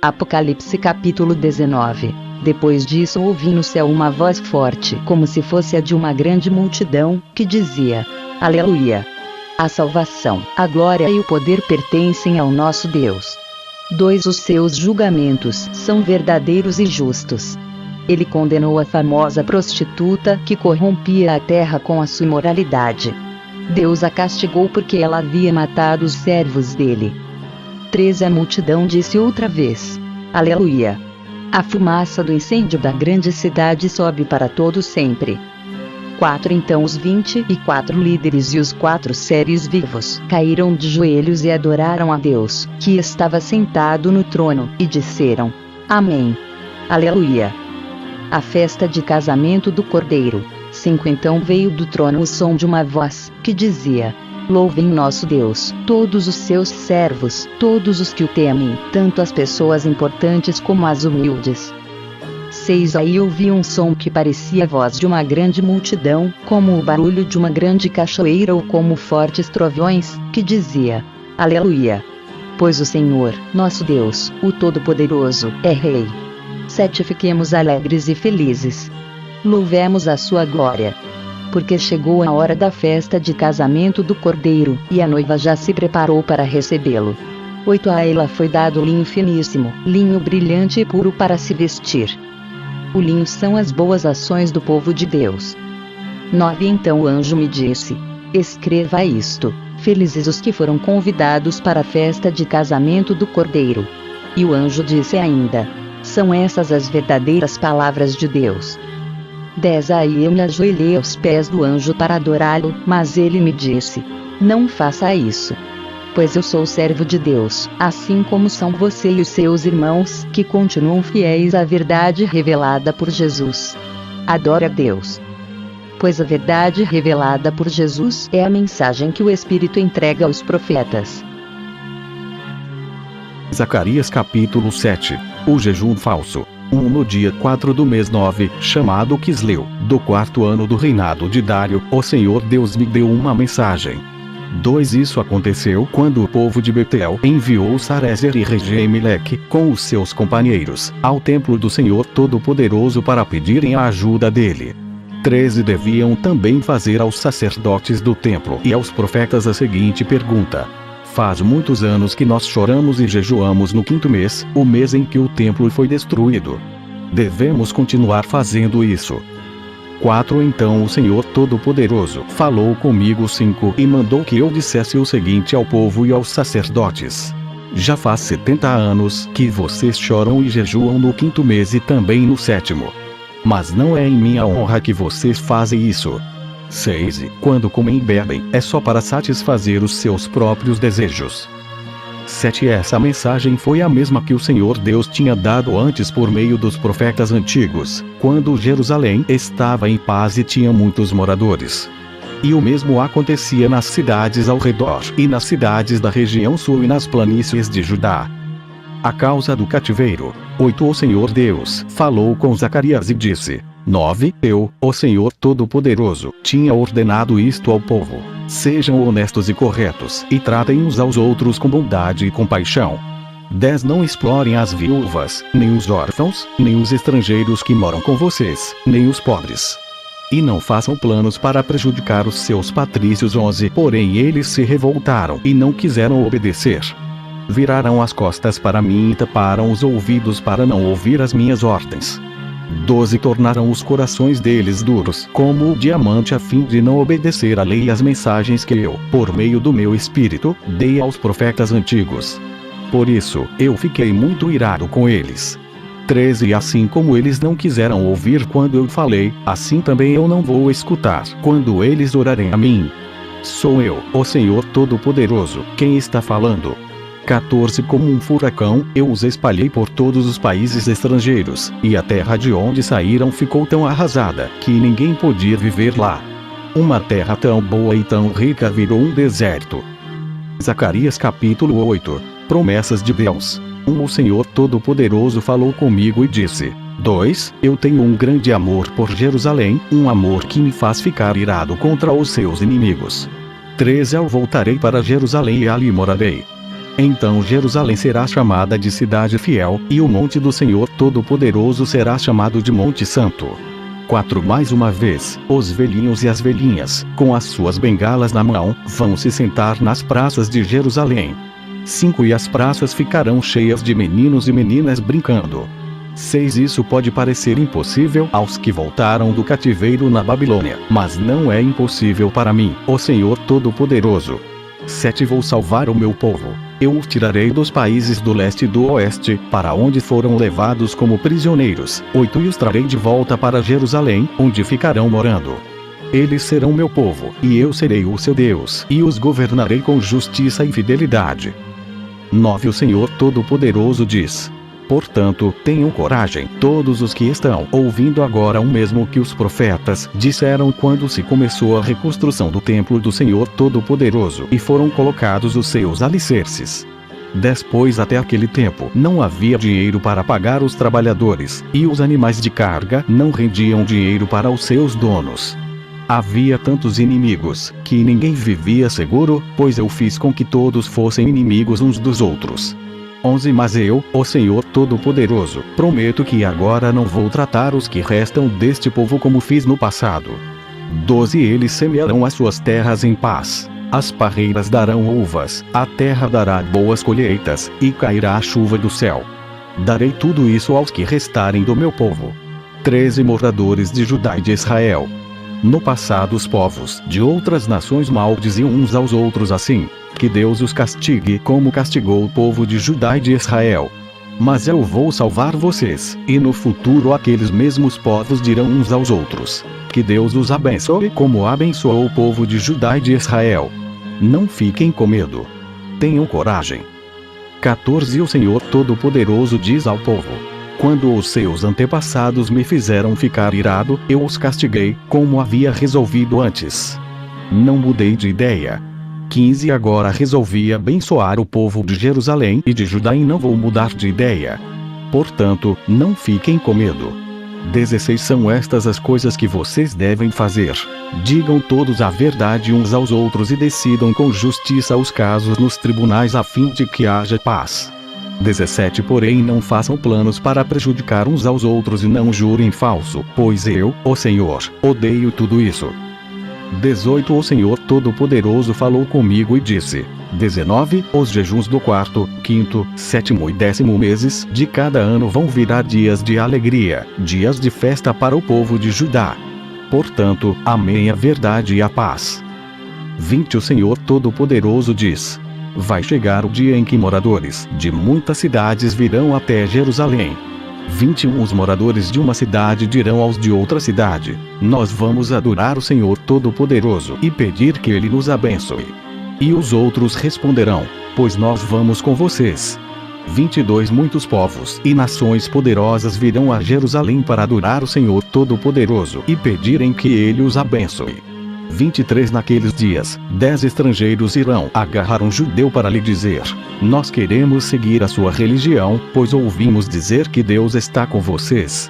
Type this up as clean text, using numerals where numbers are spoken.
Apocalipse capítulo 19. Depois disso ouvi no céu uma voz forte, como se fosse a de uma grande multidão, que dizia: Aleluia! A salvação, a glória e o poder pertencem ao nosso Deus. 2. Os seus julgamentos são verdadeiros e justos. Ele condenou a famosa prostituta que corrompia a terra com a sua imoralidade. Deus a castigou porque ela havia matado os servos dele. 3. A multidão disse outra vez: Aleluia! A fumaça do incêndio da grande cidade sobe para todo sempre. 4. Então os 24 líderes e os 4 seres vivos caíram de joelhos e adoraram a Deus, que estava sentado no trono, e disseram: Amém. Aleluia! A festa de casamento do Cordeiro. 5. Então veio do trono o som de uma voz, que dizia: Louvem nosso Deus, todos os seus servos, todos os que o temem, tanto as pessoas importantes como as humildes. 6. Aí ouvi um som que parecia a voz de uma grande multidão, como o barulho de uma grande cachoeira ou como fortes trovões, que dizia: Aleluia! Pois o Senhor, nosso Deus, o Todo-Poderoso, é Rei. 7. Fiquemos alegres e felizes. Louvemos a sua glória. Porque chegou a hora da festa de casamento do Cordeiro, e a noiva já se preparou para recebê-lo. 8. A ela foi dado linho finíssimo, linho brilhante e puro para se vestir. O linho são as boas ações do povo de Deus. 9. Então o anjo me disse: Escreva isto: Felizes os que foram convidados para a festa de casamento do Cordeiro. E o anjo disse ainda: São essas as verdadeiras palavras de Deus. 10. Aí eu me ajoelhei aos pés do anjo para adorá-lo, mas ele me disse: Não faça isso. Pois eu sou servo de Deus, assim como são você e os seus irmãos, que continuam fiéis à verdade revelada por Jesus. Adore a Deus. Pois a verdade revelada por Jesus é a mensagem que o Espírito entrega aos profetas. Zacarias capítulo 7. O jejum falso. No dia 4 do mês 9, chamado Quisleu, do 4º ano do reinado de Dário, o Senhor Deus me deu uma mensagem. 2. Isso aconteceu quando o povo de Betel enviou Sarezer e Regem-Meleque, com os seus companheiros, ao templo do Senhor Todo-Poderoso para pedirem a ajuda dele. 13. Deviam também fazer aos sacerdotes do templo e aos profetas a seguinte pergunta: Faz muitos anos que nós choramos e jejuamos no 5º mês, o mês em que o templo foi destruído. Devemos continuar fazendo isso. 4. Então o Senhor Todo-Poderoso falou comigo 5 e mandou que eu dissesse o seguinte ao povo e aos sacerdotes: Já faz 70 anos que vocês choram e jejuam no 5º mês e também no 7º. Mas não é em minha honra que vocês fazem isso. 6. Quando comem e bebem, é só para satisfazer os seus próprios desejos. 7. Essa mensagem foi a mesma que o Senhor Deus tinha dado antes por meio dos profetas antigos, quando Jerusalém estava em paz e tinha muitos moradores. E o mesmo acontecia nas cidades ao redor e nas cidades da região sul e nas planícies de Judá. A causa do cativeiro. 8. O Senhor Deus falou com Zacarias e disse: 9. Eu, o Senhor Todo-Poderoso, tinha ordenado isto ao povo: Sejam honestos e corretos, e tratem uns aos outros com bondade e compaixão. 10. Não explorem as viúvas, nem os órfãos, nem os estrangeiros que moram com vocês, nem os pobres. E não façam planos para prejudicar os seus patrícios. 11. Porém eles se revoltaram e não quiseram obedecer. Viraram as costas para mim e taparam os ouvidos para não ouvir as minhas ordens. 12. Tornaram os corações deles duros como o diamante a fim de não obedecer à lei e às mensagens que eu, por meio do meu espírito, dei aos profetas antigos. Por isso, eu fiquei muito irado com eles. 13. Assim como eles não quiseram ouvir quando eu falei, assim também eu não vou escutar quando eles orarem a mim. Sou eu, o Senhor Todo-Poderoso, quem está falando. 14. Como um furacão, eu os espalhei por todos os países estrangeiros, e a terra de onde saíram ficou tão arrasada, que ninguém podia viver lá. Uma terra tão boa e tão rica virou um deserto. Zacarias capítulo 8. Promessas de Deus. 1. O Senhor Todo-Poderoso falou comigo e disse: 2. Eu tenho um grande amor por Jerusalém, um amor que me faz ficar irado contra os seus inimigos. 3. Eu voltarei para Jerusalém e ali morarei. Então Jerusalém será chamada de cidade fiel, e o monte do Senhor Todo-Poderoso será chamado de Monte Santo. 4 Mais uma vez, os velhinhos e as velhinhas, com as suas bengalas na mão, vão se sentar nas praças de Jerusalém. 5 E as praças ficarão cheias de meninos e meninas brincando. 6 Isso pode parecer impossível aos que voltaram do cativeiro na Babilônia, mas não é impossível para mim, o Senhor Todo-Poderoso. 7 Vou salvar o meu povo. Eu os tirarei dos países do leste e do oeste, para onde foram levados como prisioneiros. 8 E os trarei de volta para Jerusalém, onde ficarão morando. Eles serão meu povo, e eu serei o seu Deus, e os governarei com justiça e fidelidade. 9 O Senhor Todo-Poderoso diz: portanto, tenham coragem, todos os que estão ouvindo agora o mesmo que os profetas disseram quando se começou a reconstrução do templo do Senhor Todo-Poderoso e foram colocados os seus alicerces. 10 Pois até aquele tempo não havia dinheiro para pagar os trabalhadores, e os animais de carga não rendiam dinheiro para os seus donos. Havia tantos inimigos, que ninguém vivia seguro, pois eu fiz com que todos fossem inimigos uns dos outros. 11 Mas eu, o Senhor Todo-Poderoso, prometo que agora não vou tratar os que restam deste povo como fiz no passado. 12 Eles semearão as suas terras em paz. As parreiras darão uvas, a terra dará boas colheitas, e cairá a chuva do céu. Darei tudo isso aos que restarem do meu povo. 13 Moradores de Judá e de Israel. No passado os povos de outras nações maldiziam uns aos outros assim: que Deus os castigue como castigou o povo de Judá e de Israel. Mas eu vou salvar vocês, e no futuro aqueles mesmos povos dirão uns aos outros: que Deus os abençoe como abençoou o povo de Judá e de Israel. Não fiquem com medo. Tenham coragem. 14 O Senhor Todo-Poderoso diz ao povo: quando os seus antepassados me fizeram ficar irado, eu os castiguei, como havia resolvido antes. Não mudei de ideia. 15 Agora resolvi abençoar o povo de Jerusalém e de Judá e não vou mudar de ideia. Portanto, não fiquem com medo. 16 São estas as coisas que vocês devem fazer. Digam todos a verdade uns aos outros e decidam com justiça os casos nos tribunais a fim de que haja paz. 17 Porém não façam planos para prejudicar uns aos outros e não jurem falso, pois eu, o Senhor, odeio tudo isso. 18 O Senhor Todo-Poderoso falou comigo e disse: 19 Os jejuns do 4º, 5º, 7º e 10º meses de cada ano vão virar dias de alegria, dias de festa para o povo de Judá. Portanto, amem a verdade e a paz. 20 O Senhor Todo-Poderoso diz: vai chegar o dia em que moradores de muitas cidades virão até Jerusalém. 21 Os moradores de uma cidade dirão aos de outra cidade: nós vamos adorar o Senhor Todo-Poderoso e pedir que Ele nos abençoe. E os outros responderão: pois nós vamos com vocês. 22 Muitos povos e nações poderosas virão a Jerusalém para adorar o Senhor Todo-Poderoso e pedirem que Ele os abençoe. 23 Naqueles dias, 10 estrangeiros irão agarrar um judeu para lhe dizer: nós queremos seguir a sua religião, pois ouvimos dizer que Deus está com vocês.